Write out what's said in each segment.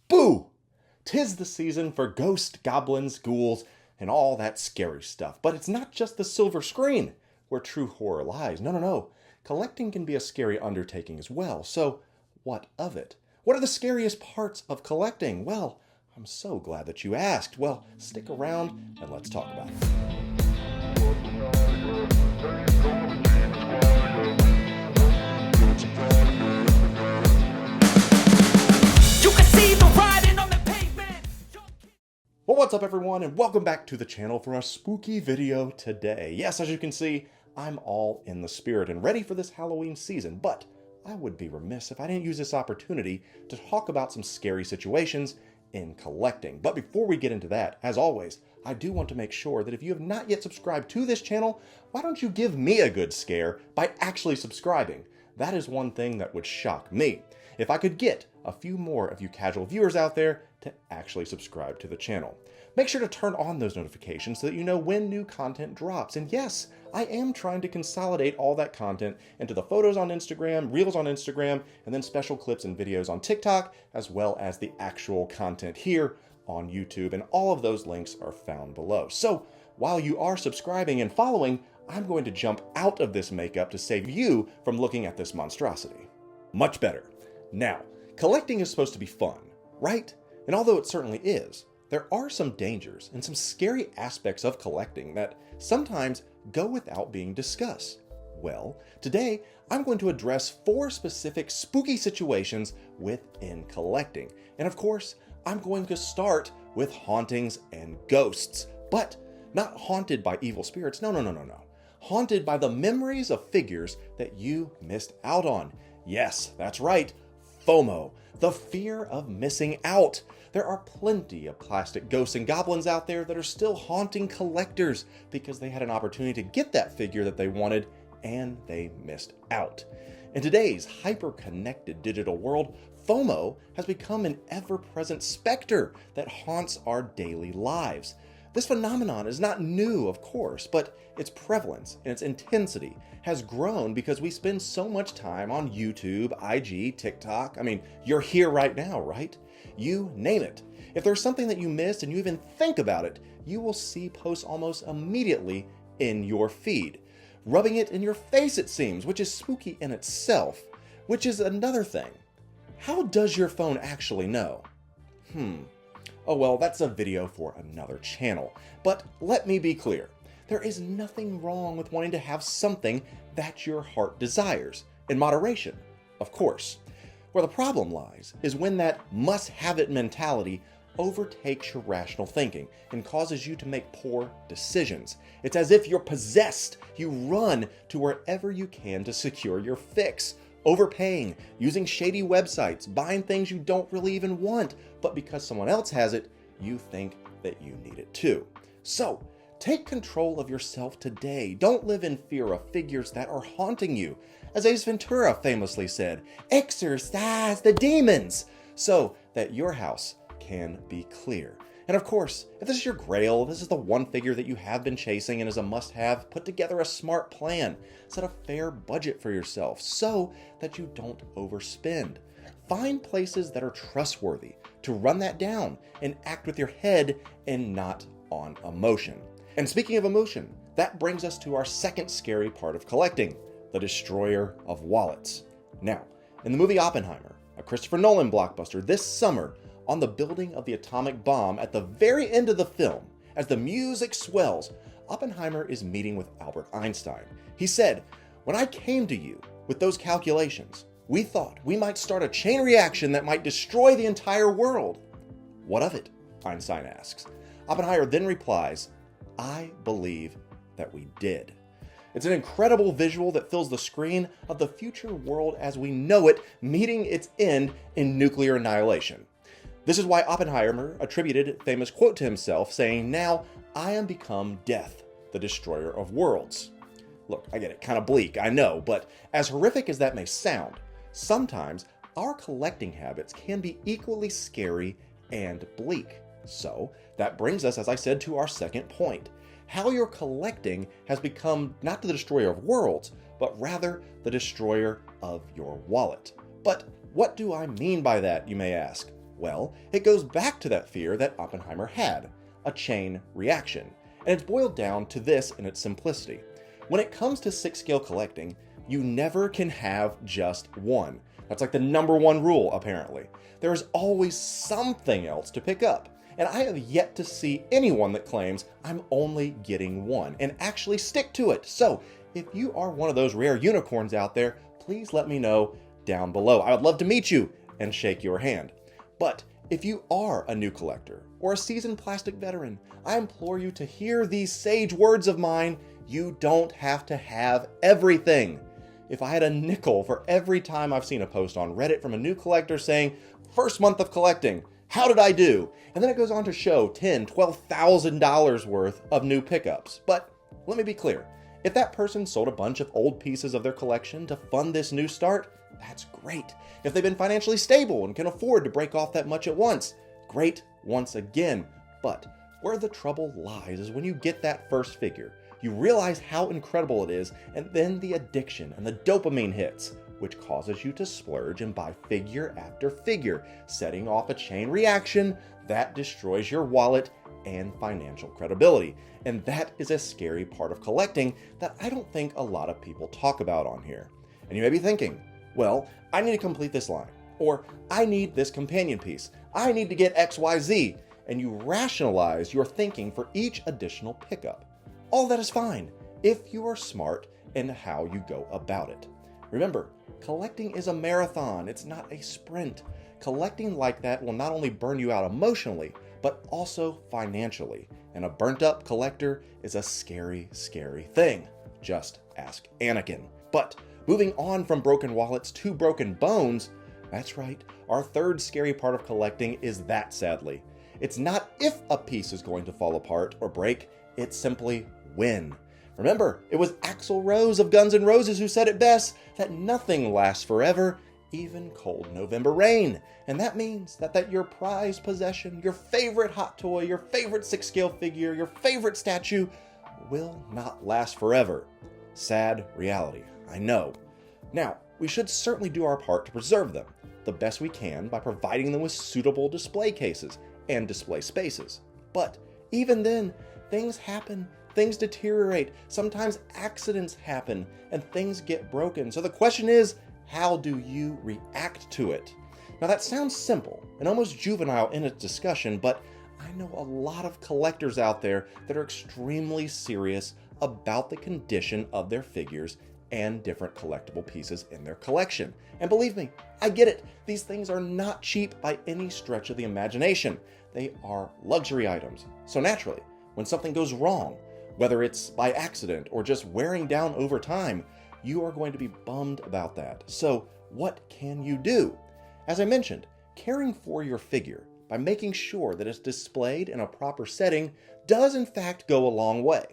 Boo! 'Tis the season for ghosts, goblins, ghouls, and all that scary stuff. But it's not just the silver screen where true horror lies. No. Collecting can be a scary undertaking as well. So, what of it? What are the scariest parts of collecting? Well, I'm so glad that you asked. Well, stick around and let's talk about it. Well, what's up everyone, and welcome back to the channel for a spooky video today. Yes, as you can see, I'm all in the spirit and ready for this Halloween season, but I would be remiss if I didn't use this opportunity to talk about some scary situations in collecting. But before we get into that, as always, I do want to make sure that if you have not yet subscribed to this channel, why don't you give me a good scare by actually subscribing? That is one thing that would shock me. If I could get a few more of you casual viewers out there to actually subscribe to the channel. Make sure to turn on those notifications so that you know when new content drops. And yes, I am trying to consolidate all that content into the photos on Instagram, reels on Instagram, and then special clips and videos on TikTok, as well as the actual content here on YouTube. And all of those links are found below. So while you are subscribing and following, I'm going to jump out of this makeup to save you from looking at this monstrosity. Much better. Now, collecting is supposed to be fun, right? And although it certainly is, there are some dangers and some scary aspects of collecting that sometimes go without being discussed. Well, today I'm going to address 4 specific spooky situations within collecting. And of course, I'm going to start with hauntings and ghosts, but not haunted by evil spirits. No. Haunted by the memories of figures that you missed out on. Yes, that's right. FOMO, the fear of missing out. There are plenty of plastic ghosts and goblins out there that are still haunting collectors because they had an opportunity to get that figure that they wanted and they missed out. In today's hyper-connected digital world, FOMO has become an ever-present specter that haunts our daily lives. This phenomenon is not new, of course, but its prevalence and its intensity has grown because we spend so much time on YouTube, IG, TikTok. I mean, you're here right now, right? You name it. If there's something that you missed and you even think about it, you will see posts almost immediately in your feed. Rubbing it in your face, it seems, which is spooky in itself, which is another thing. How does your phone actually know? Oh well, that's a video for another channel. But let me be clear. There is nothing wrong with wanting to have something that your heart desires, in moderation, of course. Where the problem lies is when that must-have-it mentality overtakes your rational thinking and causes you to make poor decisions. It's as if you're possessed. You run to wherever you can to secure your fix. Overpaying, using shady websites, buying things you don't really even want, but because someone else has it, you think that you need it too. So, take control of yourself today. Don't live in fear of figures that are haunting you. As Ace Ventura famously said, exorcise the demons, so that your house can be clear. And of course, if this is your grail, this is the one figure that you have been chasing and is a must-have, put together a smart plan. Set a fair budget for yourself so that you don't overspend. Find places that are trustworthy to run that down and act with your head and not on emotion. And speaking of emotion, that brings us to our second scary part of collecting, the destroyer of wallets. Now, in the movie Oppenheimer, a Christopher Nolan blockbuster this summer, on the building of the atomic bomb at the very end of the film, as the music swells, Oppenheimer is meeting with Albert Einstein. He said, "When I came to you with those calculations, we thought we might start a chain reaction that might destroy the entire world." "What of it?" Einstein asks. Oppenheimer then replies, "I believe that we did." It's an incredible visual that fills the screen of the future world as we know it, meeting its end in nuclear annihilation. This is why Oppenheimer attributed a famous quote to himself, saying, "Now I am become death, the destroyer of worlds." Look, I get it, kind of bleak, I know, but as horrific as that may sound, sometimes our collecting habits can be equally scary and bleak. So that brings us, as I said, to our second point. How your collecting has become not the destroyer of worlds, but rather the destroyer of your wallet. But what do I mean by that, you may ask? Well, it goes back to that fear that Oppenheimer had, a chain reaction. And it's boiled down to this in its simplicity. When it comes to 6-scale collecting, you never can have just one. That's like the #1 rule, apparently. There is always something else to pick up. And I have yet to see anyone that claims I'm only getting one and actually stick to it. So if you are one of those rare unicorns out there, please let me know down below. I would love to meet you and shake your hand. But if you are a new collector or a seasoned plastic veteran, I implore you to hear these sage words of mine. You don't have to have everything. If I had a nickel for every time I've seen a post on Reddit from a new collector saying, first month of collecting, how did I do? And then it goes on to show $10,000, $12,000 worth of new pickups. But let me be clear. If that person sold a bunch of old pieces of their collection to fund this new start, that's great. If they've been financially stable and can afford to break off that much at once, great once again. But where the trouble lies is when you get that first figure, you realize how incredible it is, and then the addiction and the dopamine hits, which causes you to splurge and buy figure after figure, setting off a chain reaction that destroys your wallet and financial credibility. And that is a scary part of collecting that I don't think a lot of people talk about on here. And you may be thinking, well, I need to complete this line, or I need this companion piece, I need to get XYZ, and you rationalize your thinking for each additional pickup. All that is fine if you are smart in how you go about it. Remember, collecting is a marathon, it's not a sprint. Collecting like that will not only burn you out emotionally, but also financially. And a burnt up collector is a scary, scary thing. Just ask Anakin. But moving on from broken wallets to broken bones, that's right, our third scary part of collecting is that, sadly. It's not if a piece is going to fall apart or break, it's simply when. Remember, it was Axl Rose of Guns N' Roses who said it best, that nothing lasts forever, even cold November rain. And that means that your prized possession, your favorite hot toy, your favorite 6-scale figure, your favorite statue will not last forever. Sad reality, I know. Now, we should certainly do our part to preserve them, the best we can by providing them with suitable display cases and display spaces. But even then, things happen, things deteriorate, sometimes accidents happen, and things get broken. So the question is, how do you react to it? Now that sounds simple and almost juvenile in its discussion, but I know a lot of collectors out there that are extremely serious about the condition of their figures and different collectible pieces in their collection. And believe me, I get it. These things are not cheap by any stretch of the imagination. They are luxury items. So naturally, when something goes wrong, whether it's by accident or just wearing down over time, you are going to be bummed about that. So what can you do? As I mentioned, caring for your figure by making sure that it's displayed in a proper setting does in fact go a long way.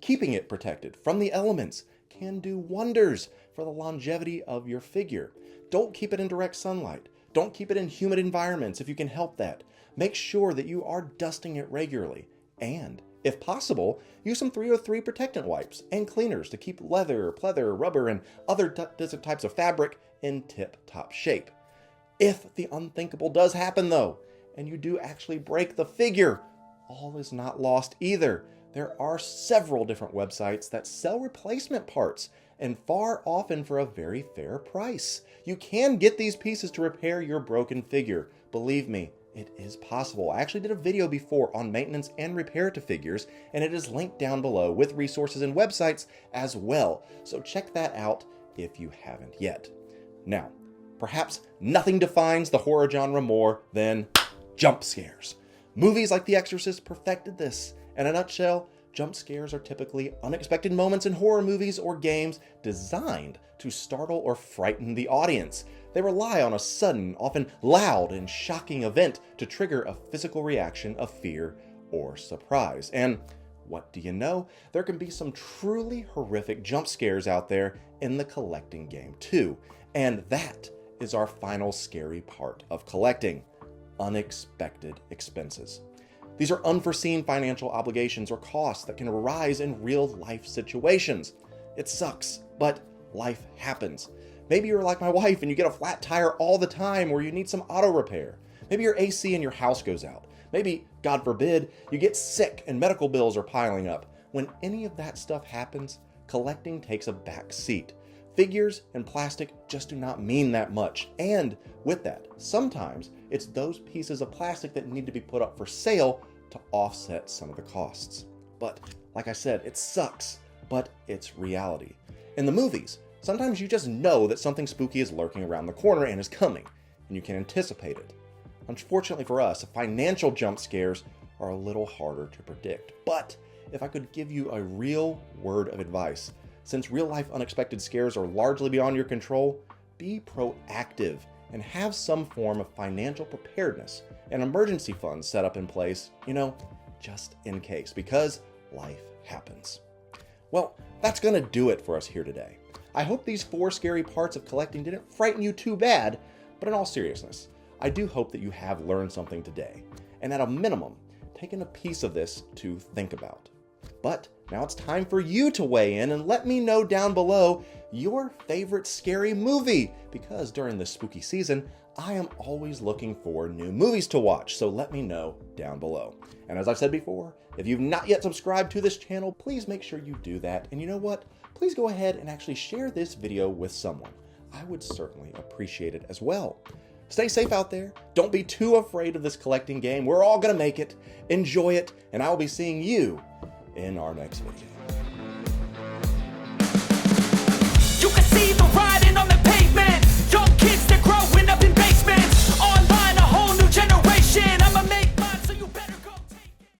Keeping it protected from the elements can do wonders for the longevity of your figure. Don't keep it in direct sunlight. Don't keep it in humid environments if you can help that. Make sure that you are dusting it regularly. And, if possible, use some 303 protectant wipes and cleaners to keep leather, pleather, rubber, and other different types of fabric in tip-top shape. If the unthinkable does happen though, and you do actually break the figure, all is not lost either. There are several different websites that sell replacement parts, and far often for a very fair price. You can get these pieces to repair your broken figure. Believe me, it is possible. I actually did a video before on maintenance and repair to figures, and it is linked down below with resources and websites as well. So check that out if you haven't yet. Now, perhaps nothing defines the horror genre more than jump scares. Movies like The Exorcist perfected this. In a nutshell, jump scares are typically unexpected moments in horror movies or games designed to startle or frighten the audience. They rely on a sudden, often loud and shocking event to trigger a physical reaction of fear or surprise. And what do you know? There can be some truly horrific jump scares out there in the collecting game too. And that is our final scary part of collecting: unexpected expenses. These are unforeseen financial obligations or costs that can arise in real-life situations. It sucks, but life happens. Maybe you're like my wife and you get a flat tire all the time, or you need some auto repair. Maybe your AC in your house goes out. Maybe, God forbid, you get sick and medical bills are piling up. When any of that stuff happens, collecting takes a back seat. Figures and plastic just do not mean that much. And with that, sometimes it's those pieces of plastic that need to be put up for sale to offset some of the costs. But like I said, it sucks, but it's reality. In the movies, sometimes you just know that something spooky is lurking around the corner and is coming, and you can anticipate it. Unfortunately for us, financial jump scares are a little harder to predict. But if I could give you a real word of advice, since real-life unexpected scares are largely beyond your control, be proactive and have some form of financial preparedness and emergency funds set up in place, just in case, because life happens. Well, that's going to do it for us here today. I hope these 4 scary parts of collecting didn't frighten you too bad, but in all seriousness, I do hope that you have learned something today, and at a minimum, taken a piece of this to think about. But now it's time for you to weigh in and let me know down below your favorite scary movie, because during this spooky season, I am always looking for new movies to watch, so let me know down below. And as I've said before, if you've not yet subscribed to this channel, please make sure you do that. And you know what? Please go ahead and actually share this video with someone. I would certainly appreciate it as well. Stay safe out there. Don't be too afraid of this collecting game. We're all gonna make it. Enjoy it, and I will be seeing you in our next video.